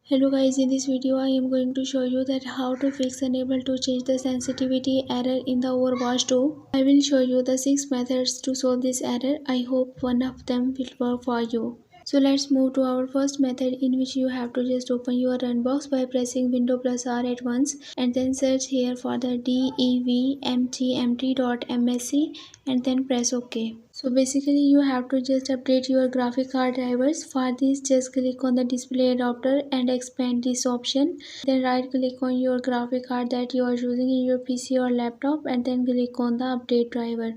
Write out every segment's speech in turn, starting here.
Hello guys, in this video I am going to show you that how to fix unable to change the sensitivity error in the Overwatch 2. I will show you the 6 methods to solve this error. I hope one of them will work for you. So let's move to our first method, in which you have to just open your run box by pressing Window plus R at once and then search here for the devmtmt.msc and then press OK. So basically you have to just update your graphic card drivers. For this, just click on the display adapter and expand this option. Then right click on your graphic card that you are using in your PC or laptop and then click on the update driver.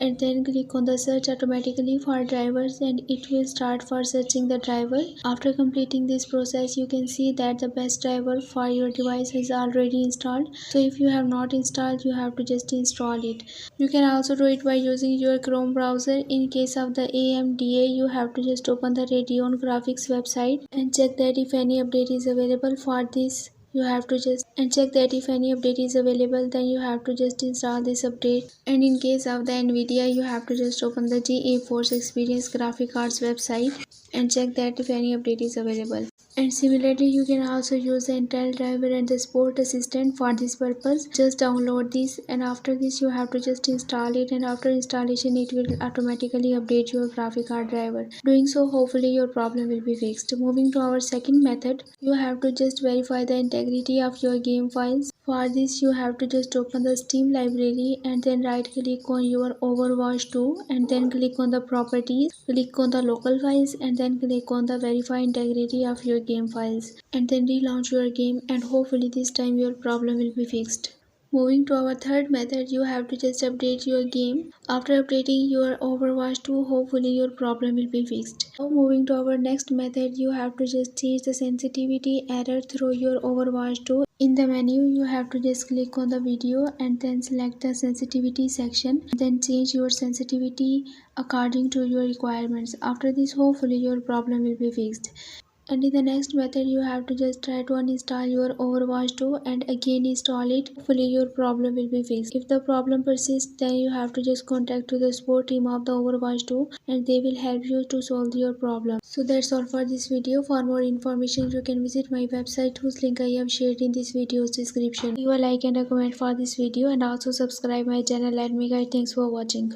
And then click on the search automatically for drivers and it will start for searching the driver. After completing this process, you can see that the best driver for your device is already installed. So if you have not installed, you have to just install it. You can also do it by using your Chrome browser. In case of the AMDA, you have to just open the Radeon graphics website and check that if any update is available. For this, you have to just check that if any update is available, then you have to just install this update. And in case of the Nvidia, you have to just open the GeForce Experience graphic cards website and check that if any update is available. And similarly, you can also use the Intel driver and the Sport Assistant for this purpose. Just download this and after this you have to just install it, and after installation it will automatically update your graphic card driver. Doing so, hopefully your problem will be fixed. Moving to our second method, you have to just verify the integrity of your game files. For this, you have to just open the Steam library and then right click on your Overwatch 2 and then click on the properties, click on the local files and then click on the verify integrity of your game files and then relaunch your game, and hopefully this time your problem will be fixed. Moving to our third method, you have to just update your game. After updating your Overwatch 2, hopefully your problem will be fixed. Now moving to our next method, you have to just change the sensitivity error through your Overwatch 2. In the menu, you have to just click on the video and then select the sensitivity section. Then change your sensitivity according to your requirements. After this, hopefully your problem will be fixed. And in the next method, you have to just try to uninstall your Overwatch 2 and again install it. Hopefully your problem will be fixed. If the problem persists, then you have to just contact to the support team of the Overwatch 2 and they will help you to solve your problem. So that's all for this video. For more information, you can visit my website whose link I have shared in this video's description. Leave a like and a comment for this video and also subscribe my channel and me guys. Thanks for watching.